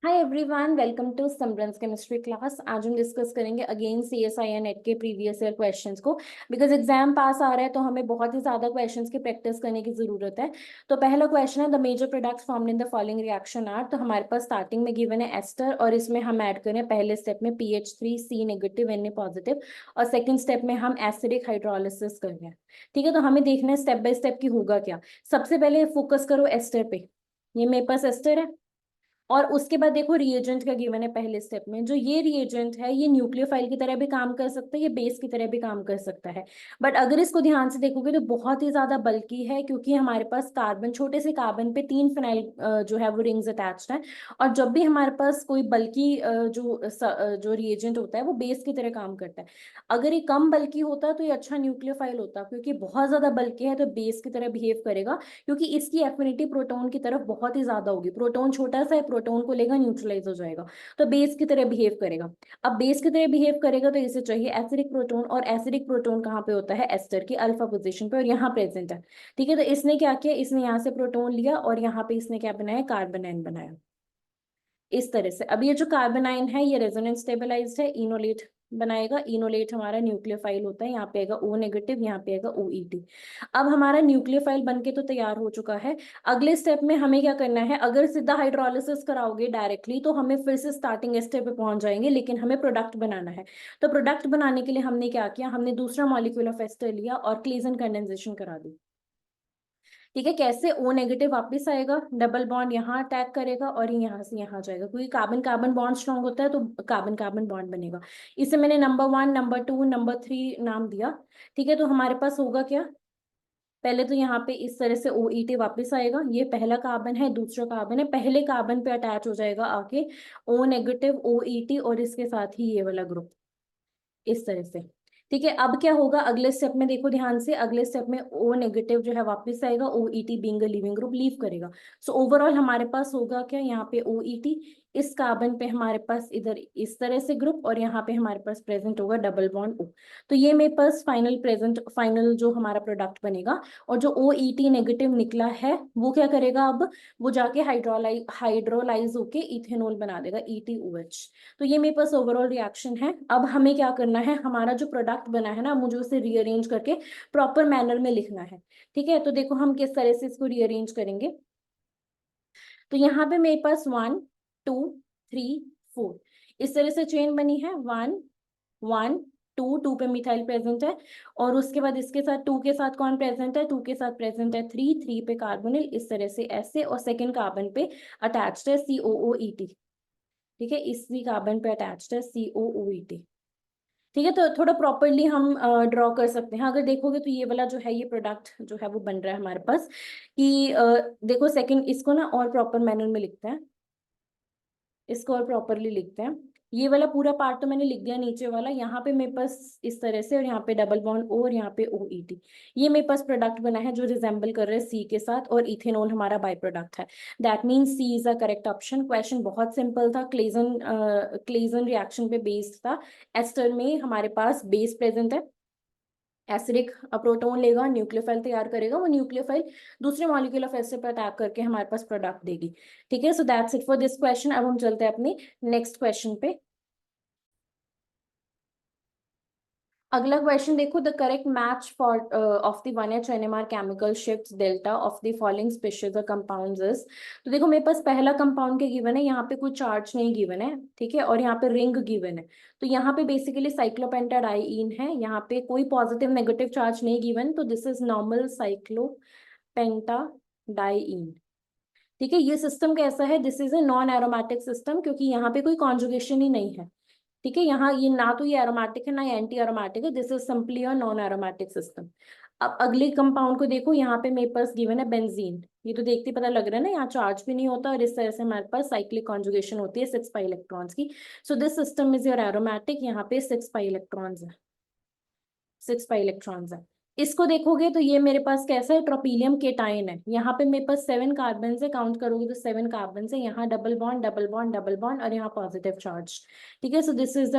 Hi everyone, welcome to Simran's chemistry class. आज हम discuss करेंगे अगेन सीएसआईआर नेट के प्रीवियस ईयर क्वेश्चंस को। बिकॉज एग्जाम पास आ रहा है तो हमें बहुत ही ज्यादा क्वेश्चंस की प्रैक्टिस करने की जरूरत है। तो पहला क्वेश्चन है, the major products formed in the following reaction are. तो हमारे पास स्टार्टिंग में गिवन है एस्टर, और इसमें हम ऐड करें पहले स्टेप में PH3C नेगेटिव Na पॉजिटिव, और सेकेंड स्टेप में हम एसिडिक हाइड्रोलिसिस कर रहे हैं। ठीक है, तो हमें देखना है स्टेप बाय स्टेप की होगा क्या। सबसे पहले फोकस करो एस्टर पे। ये मेरे पास एस्टर है, और उसके बाद देखो रिएजेंट का गिवन है पहले स्टेप में। जो ये रिएजेंट है ये न्यूक्लियोफाइल की तरह भी काम कर सकता है, ये बेस की तरह भी काम कर सकता है। बट अगर इसको ध्यान से देखोगे तो बहुत ही ज्यादा बल्कि है, क्योंकि हमारे पास कार्बन, छोटे से कार्बन पे 3 फिनाइल जो है वो रिंग्स अटैच्ड है। और जब भी हमारे पास कोई बल्कि जो रिएजेंट होता है वो बेस की तरह काम करता है। अगर ये कम बल्कि होता तो ये अच्छा न्यूक्लियोफाइल होता, क्योंकि बहुत ज्यादा बल्कि है तो बेस की तरह बिहेव करेगा, क्योंकि इसकी एफिनिटी प्रोटॉन की तरफ बहुत ही ज्यादा होगी। प्रोटॉन छोटा सा है, प्रोटॉन को लेगा न्यूट्रलाइज हो जाएगा, तो बेस की तरह बिहेव करेगा। अब बेस की तरह बिहेव करेगा तो इसे चाहिए एसिडिक प्रोटॉन, और एसिडिक प्रोटॉन कहाँ पे होता है, एस्टर की अल्फा पोजीशन पे, और यहाँ प्रेजेंट है। ठीक है, तो इसने क्या किया, इसने यहाँ से प्रोटॉन लिया और यहाँ पे इसने क्या बनाया, कार्बन आयन बनाया इस तरह से। अब ये जो कार्बन आयन है ये रेजोनेंस स्टेबलाइज्ड है, इनोलेट बनाएगा। इनोलेट हमारा न्यूक्लियोफाइल होता है, यहाँ पे आएगा O नेगेटिव, यहाँ पे आएगा OET। अब हमारा न्यूक्लियोफाइल बनके तो तैयार हो चुका है। अगले स्टेप में हमें क्या करना है, अगर सीधा हाइड्रोलिसिस कराओगे डायरेक्टली तो हमें फिर से स्टार्टिंग स्टेप पे पहुंच जाएंगे, लेकिन हमें प्रोडक्ट बनाना है। तो प्रोडक्ट बनाने के लिए हमने क्या किया, हमने दूसरा मॉलिक्यूल ऑफ एस्टर लिया और क्लीजन कंडेंसेशन करा दी। ठीक है, कैसे, O नेगेटिव वापस आएगा, डबल बॉन्ड यहाँ अटैक करेगा और ये यहाँ से यहाँ जाएगा, क्योंकि कार्बन कार्बन बॉन्ड स्ट्रॉन्ग होता है तो कार्बन कार्बन बॉन्ड बनेगा। इसे मैंने नंबर 1, नंबर 2, नंबर 3 नाम दिया। ठीक है, तो हमारे पास होगा क्या, पहले तो यहाँ पे इस तरह से OET वापस आएगा, ये पहला कार्बन है, दूसरा कार्बन है, पहले कार्बन पे अटैच हो जाएगा आके O नेगेटिव OET, और इसके साथ ही ये वाला ग्रुप इस तरह से। ठीक है, अब क्या होगा अगले स्टेप में, देखो ध्यान से, अगले स्टेप में O नेगेटिव जो है वापस आएगा, OET being a leaving group leave करेगा। सो ओवरऑल हमारे पास होगा क्या, यहाँ पे OET, इस कार्बन पे हमारे पास इधर इस तरह से ग्रुप, और यहाँ पे हमारे पास प्रेजेंट होगा डबल बॉन्ड O। तो ये मेरे पास फाइनल जो हमारा प्रोडक्ट बनेगा। और जो OET नेगेटिव निकला है वो क्या करेगा, अब वो जाके हाइड्रोलाइज होके इथेनॉल बना देगा, ETOH। तो ये मेरे पास ओवरऑल रिएक्शन है। अब हमें क्या करना है, हमारा जो प्रोडक्ट बना है ना, मुझे उसे रीअरेंज करके प्रॉपर मैनर में लिखना है। ठीक है, तो देखो हम किस तरह से इसको रीअरेंज करेंगे। तो यहाँ पे मेरे पास 1 2 3 4 इस तरह से चेन बनी है। 1 1 2 2 पे मिथाइल प्रेजेंट है, और उसके बाद इसके साथ 2 के साथ कौन प्रेजेंट है, 2 के साथ प्रेजेंट है 3 3 पे कार्बोनिल, इस तरह से ऐसे, और सेकेंड कार्बन पे अटैच्ड है COOET। ठीक है, इसी कार्बन पे अटैच्ड है COOET। ठीक है, तो थोड़ा प्रॉपरली हम ड्रॉ कर सकते हैं। अगर देखोगे तो ये वाला जो है, ये प्रोडक्ट जो है वो बन रहा है हमारे पास कि देखो सेकंड, इसको ना और प्रॉपर मैनर में लिखते हैं, इसको और प्रॉपरली लिखते हैं। ये वाला पूरा पार्ट तो मैंने लिख दिया, नीचे वाला यहाँ पे मेरे पास इस तरह से, और यहाँ पे डबल बॉन्ड O, और यहाँ पे OET। ये मेरे पास प्रोडक्ट बना है जो रिजेंबल कर रहा है C के साथ, और इथेनॉल हमारा बाई प्रोडक्ट है। That means C is a correct option. Question बहुत सिंपल था, क्लेजन रिएक्शन पे बेस्ड था। एस्टर में हमारे पास बेस प्रेजेंट है, एसिडिक प्रोटोन लेगा, न्यूक्लियोफाइल तैयार करेगा, वो न्यूक्लियोफाइल दूसरे मॉलिक्यूल ऑफ एसिड पर अटैक करके हमारे पास प्रोडक्ट देगी। ठीक है, so that's it for this question. अब हम चलते हैं अपने नेक्स्ट क्वेश्चन पे। अगला क्वेश्चन देखो, the correct match for of the 1H NMR chemical shifts delta of the following species और कंपाउंड्स इज। तो देखो मेरे पास पहला कंपाउंड के गिवन है, यहाँ पे कोई चार्ज नहीं गिवन है। ठीक है, और यहाँ पे रिंग गिवन है। तो यहाँ पे बेसिकली साइक्लोपेंटाडाइईन है, यहाँ पे कोई पॉजिटिव नेगेटिव चार्ज नहीं गिवन, तो दिस इज नॉर्मल साइक्लोपेंटाडाइईन। ठीक है, ये सिस्टम कैसा है, this is a non aromatic system, क्योंकि यहाँ पे कोई कॉन्जुगेशन ही नहीं है। ठीक है, यहाँ ये ना तो ये एरोमेटिक है ना ये एंटी एरोमेटिक है, this is simply a non aromatic system. अब अगले कंपाउंड को देखो, यहाँ पे मेरे पास गिवन है बेंजीन। ये तो देखते ही पता लग रहा है ना, यहाँ चार्ज भी नहीं होता, और इस तरह से हमारे पास साइक्लिक कॉन्जुगेशन होती है 6 पाई इलेक्ट्रॉन्स की। So this system is your aromatic, यहाँ पे 6 पाई इलेक्ट्रॉन्स है, 6 पाई इलेक्ट्रॉन्स है। इसको देखोगे तो ये मेरे पास कैसा है, ट्रोपीलियम केटाइन है। यहाँ पे मेरे पास 7 कार्बन से काउंट करोगे तो 7 कार्बन से, यहाँ double bond double bond double bond, और यहाँ पॉजिटिव चार्ज। ठीक है, so this is the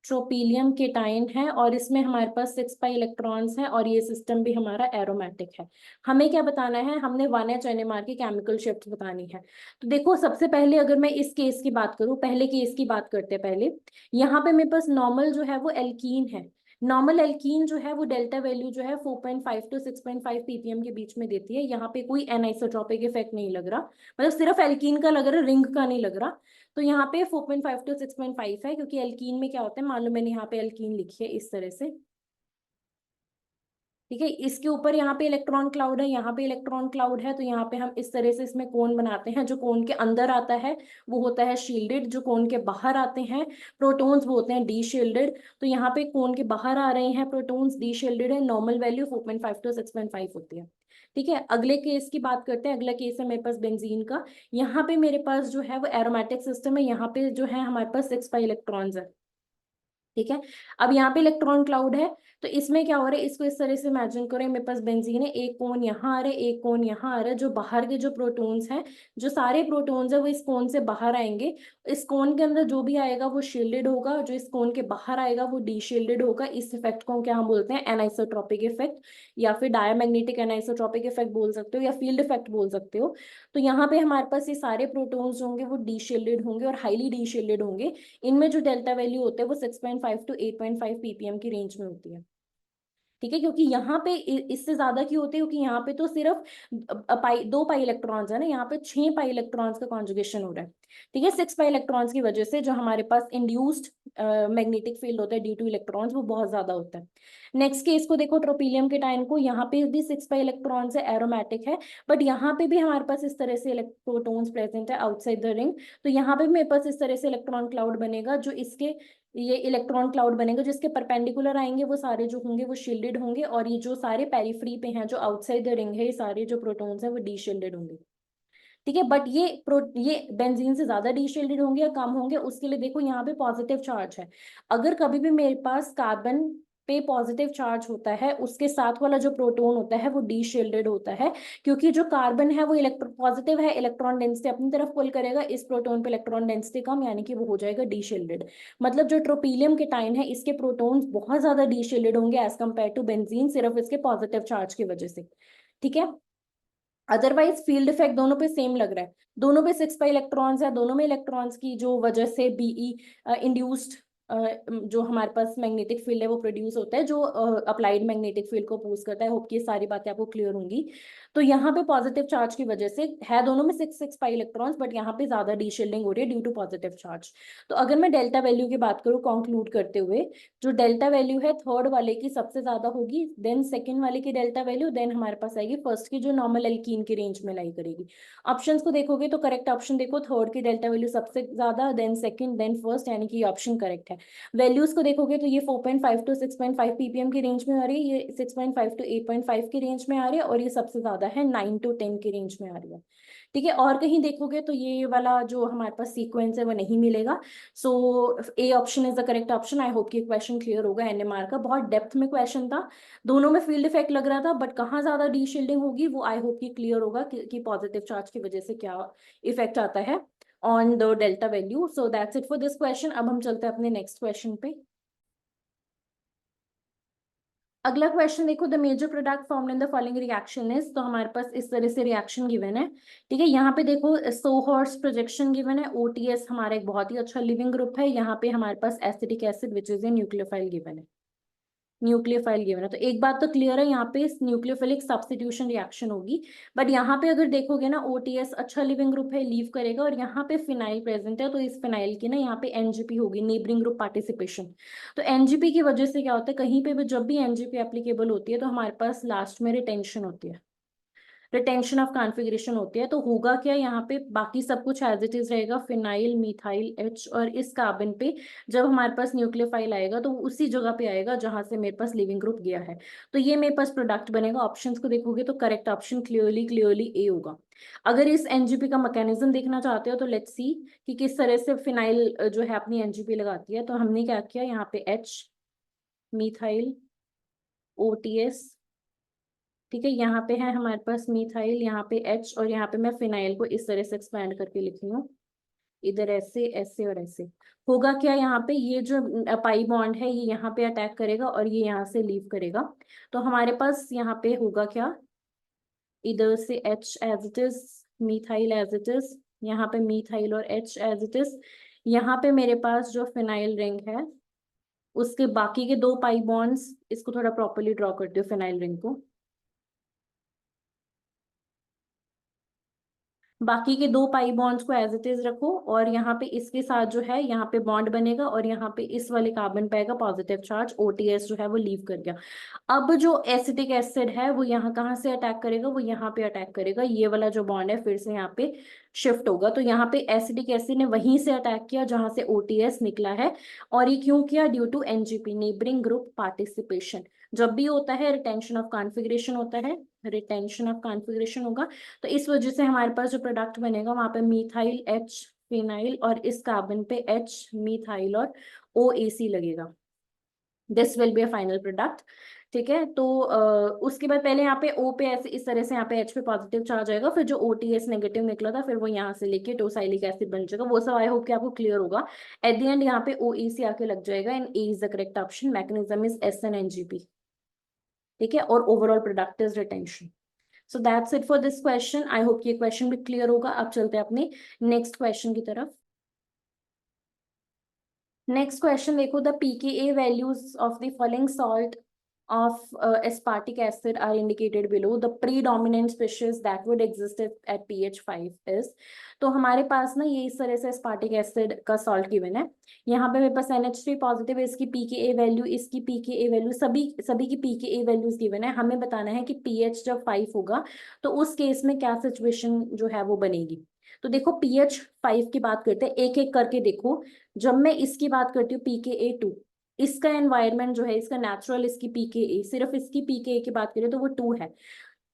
tropylium cation है और इसमें हमारे पास 6 पाई इलेक्ट्रॉन्स हैं और ये सिस्टम भी हमारा एरोमेटिक है। हमें क्या बताना है, हमने 1H NMR की केमिकल शिफ्ट बतानी है। तो देखो सबसे पहले अगर मैं इस केस की बात करूं, पहले केस की बात करते हैं पहले। यहाँ पे मेरे पास नॉर्मल जो है वो एल्कीन है। नॉर्मल एल्कीन जो है वो डेल्टा वैल्यू जो है 4.5 टू 6.5 ppm के बीच में देती है। यहाँ पे कोई एनाइसोट्रॉपिक इफेक्ट नहीं लग रहा, मतलब सिर्फ एल्कीन का लग रहा है, रिंग का नहीं लग रहा। तो यहाँ पे 4.5 टू 6.5 है, क्योंकि एल्कीन में क्या होता है मालूम, मैंने यहाँ पे एल्कीन लिखी है इस तरह से। ठीक है, इसके ऊपर यहाँ पे इलेक्ट्रॉन क्लाउड है, यहाँ पे इलेक्ट्रॉन क्लाउड है, तो यहाँ पे हम इस तरह से इसमें कोन बनाते हैं। जो कोन के अंदर आता है वो होता है शील्डेड, जो कोन के बाहर आते हैं प्रोटॉन्स वो होते हैं डी शील्डेड। तो यहाँ पे कोन के बाहर आ रहे हैं प्रोटॉन्स, डी शील्डेड है, नॉर्मल वैल्यू 4.5 टू 6.5 होती है। ठीक है, अगले केस की बात करते हैं। अगला केस है मेरे पास बेंजीन का। यहाँ पे मेरे पास जो है वो एरोमेटिक सिस्टम है, यहाँ पे जो है हमारे पास 6 पाई इलेक्ट्रॉन्स है। ठीक है, अब यहाँ पे इलेक्ट्रॉन क्लाउड है, तो इसमें क्या हो रहा है, इसको इस तरह से इमेजिन करें, मेरे पास बेंजीन है, एक कोन यहाँ आ रहा है, एक कोन यहाँ आ रहा है। जो बाहर के जो प्रोटॉन्स हैं, जो सारे प्रोटॉन्स है वो इस कोन से बाहर आएंगे। इस कोन के अंदर जो भी आएगा वो शील्डेड होगा, जो इस कोन के बाहर आएगा वो डी शील्डेड होगा। इस इफेक्ट को क्या हम बोलते हैं, एनाइसोट्रॉपिक इफेक्ट, या फिर डायमैग्नेटिक एनाइसोट्रॉपिक इफेक्ट बोल सकते हो, या फील्ड इफेक्ट बोल सकते हो। तो यहाँ पे हमारे पास ये सारे प्रोटॉन्स होंगे वो डी शील्डेड होंगे और हाईली डी शील्डेड होंगे। इनमें जो डेल्टा वैल्यू होते हैं वो 6.5 टू 8.5 ppm की रेंज में होती है। ठीक है, क्योंकि यहाँ पे इससे ज्यादा क्यों होते हैं, क्योंकि यहाँ पे तो सिर्फ 2 पाई इलेक्ट्रॉन्स है ना, यहाँ पे 6 पाई इलेक्ट्रॉन्स का कॉन्जुगेशन हो रहा है। ठीक है, 6 पाई इलेक्ट्रॉन्स की वजह से जो हमारे पास इंड्यूस्ड मैग्नेटिक फील्ड होता है ड्यू टू इलेक्ट्रॉन्स वो बहुत ज्यादा होता है। नेक्स्ट केस को देखो, ट्रोपीलियम के टाइम को, यहाँ पे भी 6 पाई इलेक्ट्रॉन्स है, एरोमेटिक है, बट यहाँ पे भी हमारे पास इस तरह से प्रोटॉन्स प्रेजेंट है आउटसाइड द रिंग। तो यहाँ पे मेरे पास इस तरह से इलेक्ट्रॉन क्लाउड बनेगा, जो इसके ये इलेक्ट्रॉन क्लाउड बनेगा, जिसके परपेंडिकुलर आएंगे वो सारे जो होंगे वो शील्डेड होंगे, और ये जो सारे पेरिफ्री पे हैं जो आउटसाइड द रिंग है, ये सारे जो प्रोटॉन्स हैं वो डी शील्डेड होंगे। ठीक है, बट ये बेंजीन से ज्यादा डी शील्डेड होंगे या कम होंगे, उसके लिए देखो यहाँ पे पॉजिटिव चार्ज है। अगर कभी भी मेरे पास कार्बन पे पॉजिटिव चार्ज होता है, उसके साथ वाला जो प्रोटॉन होता है वो डी शील्डेड होता है, क्योंकि जो कार्बन है वो इलेक्ट्रो पॉजिटिव है, इलेक्ट्रॉन डेंसिटी अपनी तरफ पुल करेगा, इस प्रोटॉन पे इलेक्ट्रॉन डेंसिटी कम, यानी कि वो हो जाएगा डी शील्डेड। मतलब जो ट्रोपीलियम के टाइन है इसके प्रोटॉन्स बहुत ज्यादा डी शील्डेड होंगे एज कम्पेयर टू बेंजीन, सिर्फ इसके पॉजिटिव चार्ज की वजह से। ठीक है, अदरवाइज फील्ड इफेक्ट दोनों पे सेम लग रहा है, दोनों पे 6 पाई इलेक्ट्रॉन्स है, दोनों में इलेक्ट्रॉन्स की जो वजह से बीई इंड्यूस्ड जो हमारे पास मैग्नेटिक फील्ड है वो प्रोड्यूस होता है, जो अप्लाइड मैग्नेटिक फील्ड को अपोज करता है। होप कि ये सारी बातें आपको क्लियर होंगी। तो यहाँ पे पॉजिटिव चार्ज की वजह से है दोनों में 6 पाई इलेक्ट्रॉन्स, बट यहाँ पे ज्यादा डीशील्डिंग हो रही है ड्यू टू पॉजिटिव चार्ज। तो अगर मैं डेल्टा वैल्यू की बात करूँ कंक्लूड करते हुए, जो डेल्टा वैल्यू है थर्ड वाले की सबसे ज्यादा होगी, देन सेकंड वाले की डेल्टा वैल्यू, देन हमारे पास आएगी फर्स्ट की जो नॉर्मल एल्कीन की रेंज में लाई करेगी। ऑप्शंस को देखोगे तो करेक्ट ऑप्शन देखो, थर्ड की डेल्टा वैल्यू सबसे ज्यादा, देन सेकंड, देन फर्स्ट, यानी कि ऑप्शन करेक्ट है। वैल्यूज को देखोगे तो ये 4.5 टू 6.5 ppm की रेंज में आ रही है, ये 6.5 टू 8.5 की रेंज में आ रही है, और ये सबसे ज्यादा है 9 टू 10 की रेंज में आ रही है। ठीक है, और कहीं देखोगे तो ये वाला जो हमारे पास सीक्वेंस है वो नहीं मिलेगा। So A option is the correct option. I hope कि क्वेश्चन क्लियर होगा, एनएमआर का बहुत डेप्थ में क्वेश्चन था, दोनों में फील्ड इफेक्ट लग रहा था, बट कहाँ ज्यादा डी शील्डिंग होगी वो आई होप कि क्लियर होगा कि पॉजिटिव चार्ज की वजह से क्या इफेक्ट आता है on the delta value. So that's it for this question. अब हम चलते हैं अपने नेक्स्ट क्वेश्चन पे। अगला क्वेश्चन देखो, the major product formed in the following reaction is, तो हमारे पास इस तरह से रिएक्शन गिवन है। ठीक है, यहाँ पे देखो सोहर्स प्रोजेक्शन गिवन है, ओटीएस हमारा एक बहुत ही अच्छा लिविंग ग्रुप है, यहाँ पे हमारे पास acetic acid which is a nucleophile given है, न्यूक्लियोफाइल गिवन है। तो एक बात तो क्लियर है, यहाँ पे न्यूक्लियोफिलिक सब्स्टिट्यूशन रिएक्शन होगी, बट यहाँ पे अगर देखोगे ना ओटीएस अच्छा लिविंग ग्रुप है, लीव करेगा, और यहाँ पे फिनाइल प्रेजेंट है, तो इस फिनाइल की ना यहाँ पे एनजीपी होगी, नेबरिंग ग्रुप पार्टिसिपेशन। तो एनजीपी की वजह से क्या होता है, कहीं पे भी जब भी एनजीपी एप्लीकेबल होती है तो हमारे पास लास्ट में रिटेंशन होती है, रिटेंशन ऑफ कॉन्फ़िगरेशन होती है। तो होगा क्या, यहाँ पे बाकी सब कुछ एज इट इज रहेगा, फिनाइल मिथाइल एच, और इस कार्बन पे जब हमारे पास न्यूक्लियोफाइल आएगा तो उसी जगह पे आएगा जहां से मेरे पास लिविंग ग्रुप गया है। तो ये मेरे पास प्रोडक्ट बनेगा। ऑप्शंस को देखोगे तो करेक्ट ऑप्शन क्लियरली क्लियरली ए होगा। अगर इस एनजीपी का मैकेनिज्म देखना चाहते हो तो लेट्स सी कि किस तरह से फिनाइल जो है अपनी एनजीपी लगाती है। तो हमने क्या किया, यहाँ पे एच, मिथाइल, ओटीएस, ठीक है, यहाँ पे है हमारे पास मिथाइल, यहाँ पे एच, और यहाँ पे मैं फिनाइल को इस तरह से एक्सपैंड करके लिखी हूँ, इधर ऐसे ऐसे और ऐसे। होगा क्या यहाँ पे, ये जो पाई बॉन्ड है ये यहाँ पे अटैक करेगा और ये यहाँ से लीव करेगा। तो हमारे पास यहाँ पे होगा क्या, इधर से H as it is, methyl as it is, यहाँ पे मिथाइल और H एज इट इज। यहाँ पे मेरे पास जो फिनाइल रिंग है उसके बाकी के दो पाई बॉन्ड्स, इसको थोड़ा प्रॉपर्ली ड्रॉ करती हूँ फिनाइल रिंग को। बाकी के दो पाई बॉन्ड्स को एज इट इज रखो और यहाँ पे इसके साथ जो है यहाँ पे बॉन्ड बनेगा और यहाँ पे इस वाले कार्बन पे आएगा पॉजिटिव चार्ज, OTS जो है वो लीव कर गया। अब जो एसिटिक एसिड है वो यहाँ कहाँ से अटैक करेगा, वो यहाँ पे अटैक करेगा, ये वाला जो बॉन्ड है फिर से यहाँ पे शिफ्ट होगा। तो यहाँ पे एसिटिक एसिड ने वहीं से अटैक किया जहां से OTS निकला है। और ये क्यों किया, due to NGP, neighbouring group participation. जब भी होता है रिटेंशन ऑफ कॉन्फ़िगरेशन होता है, रिटेंशन ऑफ कॉन्फ़िगरेशन होगा, तो इस वजह से हमारे पास जो प्रोडक्ट बनेगा वहां पे मिथाइल H फिनाइल और इस कार्बन पे H मिथाइल और OAC लगेगा। This will be a final product. ठीक है, तो उसके बाद पहले यहाँ पे O पे ऐसे इस तरह से यहाँ पे H पे पॉजिटिव चार्ज आएगा, फिर जो OTS नेगेटिव निकला था फिर वो यहाँ से लेके टोसाइलिक एसिड बन जाएगा। वो सब आई होप कि आपको क्लियर होगा। एट द एंड यहाँ पे OEC आके लग जाएगा and A is the correct option. Mechanism is SN-NGP। ठीक है, और overall product is retention. So that's it for this question. I hope ये क्वेश्चन भी क्लियर होगा। अब चलते हैं अपने नेक्स्ट क्वेश्चन की तरफ। नेक्स्ट क्वेश्चन देखो, the pKa values of the following salt of aspartic acid are indicated below. The predominant species that would exist at pH 5 is, तो हमारे पास ना ये इस तरह से aspartic acid का सॉल्ट गिवन है। यहाँ पे मेरे पास NH3 पॉजिटिव है, इसकी pKa वैल्यू, इसकी pKa वैल्यू, सभी सभी की pKa वैल्यूज गिवन है। हमें बताना है कि pH जब 5 होगा तो उस केस में क्या सिचुएशन जो है वो बनेगी। तो देखो pH 5 की बात करते हैं, एक एक करके देखो। जब मैं इसकी बात करती हूँ pKa 2, इसका एनवायरनमेंट जो है, इसका नेचुरल, इसकी pKa, सिर्फ इसकी pKa की बात करें तो वो 2 है।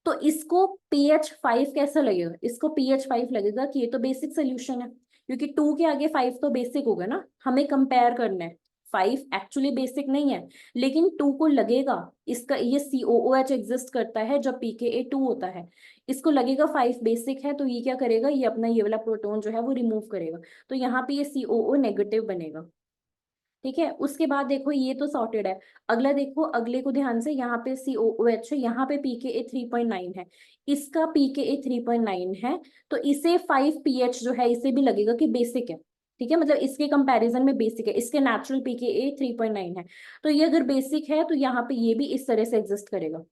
तो इसको pH 5 कैसा लगेगा, इसको pH 5 लगेगा कि ये तो बेसिक सोल्यूशन है, क्योंकि 2 के आगे 5 तो बेसिक होगा ना। हमें कंपेयर करना है, 5 एक्चुअली बेसिक नहीं है, लेकिन 2 को लगेगा इसका, ये COOH एग्जिस्ट करता है जब pKa 2 होता है, इसको लगेगा 5 बेसिक है, तो ये क्या करेगा, ये अपना ये वाला प्रोटोन जो है वो रिमूव करेगा। तो यहाँ पे ये COO नेगेटिव बनेगा। ठीक है, उसके बाद देखो ये तो सॉर्टेड है। अगला देखो, अगले को ध्यान से, यहाँ पे COOH है, यहाँ पे pKa 3.9 है, इसका pKa 3.9 है, तो इसे 5 pH जो है इसे भी लगेगा कि बेसिक है। ठीक है, मतलब इसके कंपैरिजन में बेसिक है, इसके नेचुरल pKa 3.9 है, तो ये अगर बेसिक है तो यहाँ पे ये भी इस तरह से एग्जिस्ट करेगा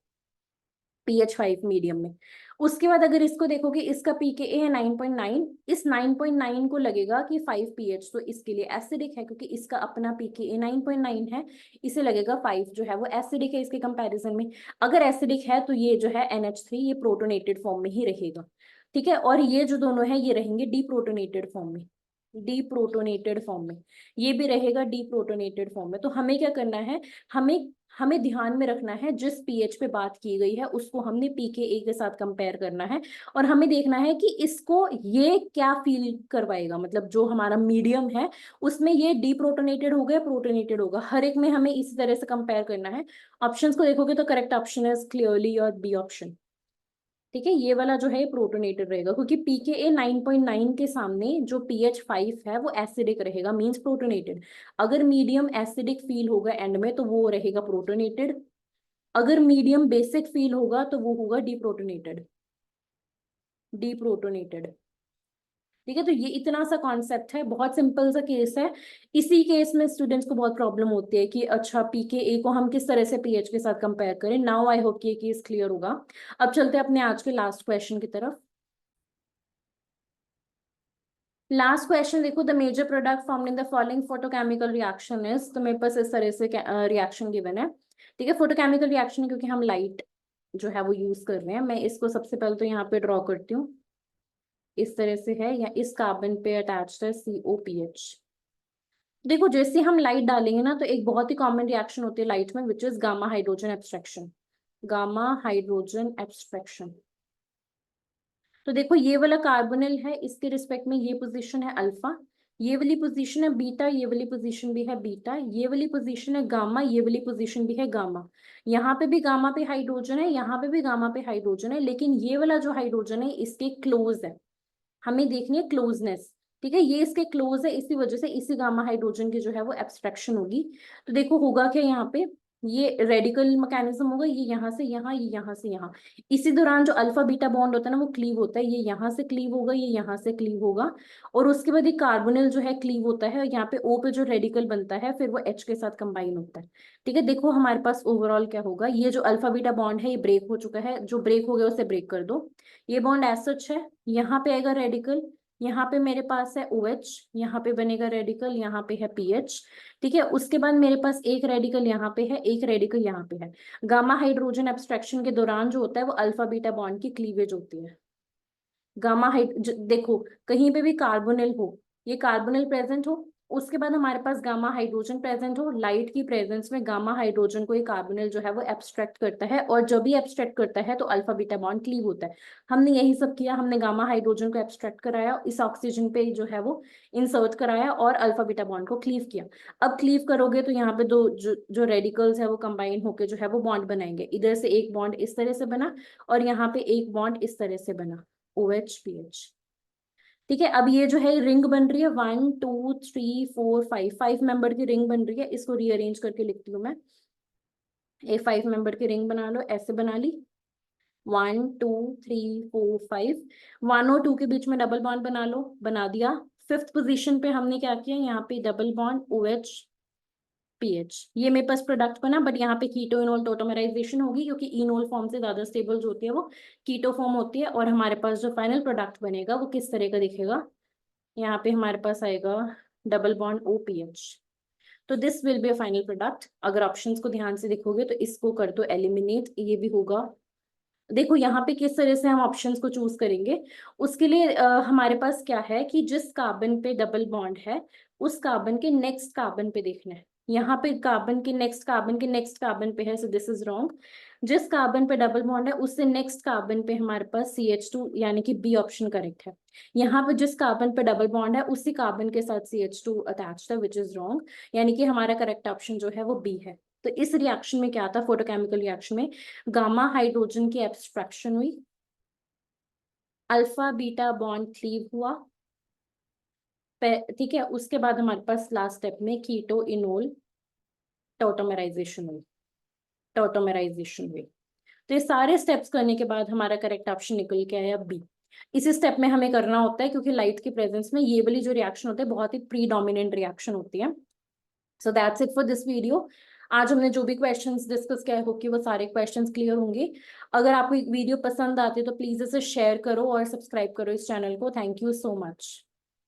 pH 5 मीडियम में। उसके बाद अगर इसको देखोगे, इसका pKa है 9.9, इस 9.9 को लगेगा कि 5 pH, तो इसके लिए एसिडिक है, क्योंकि इसका अपना pKa 9.9 है, इसे लगेगा 5 जो है वो एसिडिक है इसके कंपैरिजन में। अगर एसिडिक है तो ये जो है NH3 ये प्रोटोनेटेड फॉर्म में ही रहेगा। ठीक है, और ये जो दोनों है ये रहेंगे डीप्रोटोनेटेड फॉर्म में, डीप्रोटोनेटेड फॉर्म में, ये भी रहेगा डीप्रोटोनेटेड फॉर्म में। तो हमें क्या करना है, हमें हमें ध्यान में रखना है जिस पीएच पे बात की गई है उसको हमने pKa के साथ कंपेयर करना है, और हमें देखना है कि इसको ये क्या फील करवाएगा, मतलब जो हमारा मीडियम है उसमें ये डीप्रोटोनेटेड होगा या प्रोटोनेटेड होगा, हर एक में हमें इसी तरह से कंपेयर करना है। ऑप्शंस को देखोगे तो correct option is clearly your B option. ठीक है, ये वाला जो है प्रोटोनेटेड रहेगा, क्योंकि pKa 9.9 के सामने जो pH 5 है वो एसिडिक रहेगा, मींस प्रोटोनेटेड। अगर मीडियम एसिडिक फील होगा एंड में तो वो रहेगा प्रोटोनेटेड, अगर मीडियम बेसिक फील होगा तो वो होगा डीप्रोटोनेटेड, डीप्रोटोनेटेड। ठीक है, तो ये इतना सा कॉन्सेप्ट है, बहुत सिंपल सा केस है। इसी केस में स्टूडेंट्स को बहुत प्रॉब्लम होती है कि अच्छा pKa को हम किस तरह से pH के साथ कंपेयर करें। नाउ आई होप कि ये केस क्लियर होगा। अब चलते हैं अपने आज के लास्ट क्वेश्चन की तरफ। लास्ट क्वेश्चन देखो, the major product formed in the following photochemical reaction is, तो मेरे पास इस तरह से रिएक्शन गिवन है। ठीक है, फोटोकेमिकल रिएक्शन क्योंकि हम लाइट जो है वो यूज कर रहे हैं, मैं इसको सबसे पहले तो यहाँ पे ड्रॉ करती हूँ, इस तरह से है, या इस कार्बन पे अटैच्ड है COPH। देखो जैसे हम लाइट डालेंगे ना तो एक बहुत ही कॉमन रिएक्शन होती है लाइट में, which is gamma hydrogen abstraction, gamma hydrogen abstraction. तो देखो ये वाला कार्बोनिल है, इसके रिस्पेक्ट में ये पोजीशन है अल्फा, ये वाली पोजीशन है बीटा, ये वाली पोजीशन भी है बीटा, ये वाली पोजीशन है गामा, ये वाली पोजीशन भी है गामा। यहाँ पे भी गामा पे हाइड्रोजन है, यहाँ पे भी गामा पे हाइड्रोजन है, लेकिन ये वाला जो हाइड्रोजन है इसके क्लोज है, हमें देखनी है क्लोजनेस। ठीक है, ये इसके क्लोज है, इसी वजह से इसी गामा हाइड्रोजन की जो है वो एब्स्ट्रैक्शन होगी। तो देखो होगा क्या यहाँ पे, ये रेडिकल मैकेनिज्म होगा, ये यहाँ से यहाँ, ये यहाँ से यहाँ। इसी दौरान जो अल्फा बीटा बॉन्ड होता है ना वो क्लीव होता है, ये यहाँ से क्लीव होगा, ये यहाँ से क्लीव होगा, और उसके बाद ये कार्बोनिल जो है क्लीव होता है, यहाँ पे O पे जो रेडिकल बनता है फिर वो H के साथ कंबाइन होता है। ठीक है, देखो हमारे पास ओवरऑल क्या होगा, ये जो अल्फा बीटा बॉन्ड है ये ब्रेक हो चुका है, जो ब्रेक हो गया उसे ब्रेक कर दो। ये बॉन्ड एज सच है, यहाँ पे आएगा रेडिकल, यहाँ पे मेरे पास है OH, यहाँ पे बनेगा रेडिकल, यहाँ पे है PH। ठीक है, उसके बाद मेरे पास एक रेडिकल यहाँ पे है, एक रेडिकल यहाँ पे है। गामा हाइड्रोजन एब्स्ट्रैक्शन के दौरान जो होता है वो अल्फा बीटा बॉन्ड की क्लीवेज होती है। गामा देखो कहीं पे भी कार्बोनिल हो, ये कार्बोनिल प्रेजेंट हो, उसके बाद हमारे पास गामा हाइड्रोजन प्रेजेंट हो, लाइट की प्रेजेंस में गामा हाइड्रोजन को ये कार्बोनिल जो है वो एब्स्ट्रैक्ट करता है, और जब भी एब्स्ट्रैक्ट करता है तो अल्फा बीटा बॉन्ड क्लीव होता है। हमने यही सब किया, हमने गामा हाइड्रोजन को एब्स्ट्रैक्ट कराया, इस ऑक्सीजन पे जो है वो इंसर्ट कराया और अल्फा बीटा बॉन्ड को क्लीव किया। अब क्लीव करोगे तो यहाँ पे दो जो रेडिकल्स है वो कंबाइन होके जो है वो बॉन्ड बनाएंगे, इधर से एक बॉन्ड इस तरह से बना और यहाँ पे एक बॉन्ड इस तरह से बना, OH PH। ठीक है, अब ये जो है रिंग बन रही है, 1 2 3 4 5, 5 मेंबर की रिंग बन रही है, इसको रीअरेंज करके लिखती हूँ मैं। ये 5 मेंबर की रिंग बना लो, ऐसे बना ली, 1 2 3 4 5। 1 और 2 के बीच में डबल बॉन्ड बना लो, बना दिया। फिफ्थ पोजीशन पे हमने क्या किया, यहाँ पे डबल बॉन्ड OH PH, ये मेरे पास प्रोडक्ट बना, बट यहाँ पे कीटो इनोल टोटोमराइजेशन होगी, क्योंकि इनोल फॉर्म से ज्यादा स्टेबल जो होती है वो कीटो फॉर्म होती है। और हमारे पास जो फाइनल प्रोडक्ट बनेगा वो किस तरह का दिखेगा, यहाँ पे हमारे पास आएगा डबल बॉन्ड OPH। तो this will be a final product. अगर ऑप्शंस को ध्यान से देखोगे तो इसको कर दो एलिमिनेट, ये भी होगा। देखो यहाँ पे किस तरह से हम ऑप्शंस को चूज करेंगे, उसके लिए हमारे पास क्या है कि जिस कार्बन पे डबल बॉन्ड है उस कार्बन के नेक्स्ट कार्बन पे देखना है। यहाँ पे कार्बन के नेक्स्ट कार्बन के नेक्स्ट कार्बन पे है, सो दिस इज रॉन्ग। जिस कार्बन पे डबल बॉन्ड है उससे नेक्स्ट कार्बन पे हमारे पास CH2, यानी कि B ऑप्शन करेक्ट है। यहाँ पे जिस कार्बन पे डबल बॉन्ड है उसी कार्बन के साथ CH2 अटैच्ड है, विच इज रॉन्ग, यानी कि हमारा करेक्ट ऑप्शन जो है वो B है। तो इस रिएक्शन में क्या था, फोटोकेमिकल रिएक्शन में गामा हाइड्रोजन की एब्स्ट्रैक्शन हुई, अल्फा बीटा बॉन्ड क्लीव हुआ, ठीक है, उसके बाद हमारे पास लास्ट स्टेप में कीटो इनोल टोटोमराइजेशन हुई, टोटोमराइजेशन हुई। तो ये सारे स्टेप्स करने के बाद हमारा करेक्ट ऑप्शन निकल के आया B। इसी स्टेप में हमें करना होता है, क्योंकि लाइट की प्रेजेंस में ये वाली जो रिएक्शन होती है बहुत ही प्रीडोमिनेंट रिएक्शन होती है। So that's it for this video. आज हमने जो भी क्वेश्चंस डिस्कस किया है, होप कि वो सारे क्वेश्चंस क्लियर होंगे। अगर आपको वीडियो पसंद आती है तो प्लीज इसे शेयर करो और सब्सक्राइब करो इस चैनल को। Thank you so much.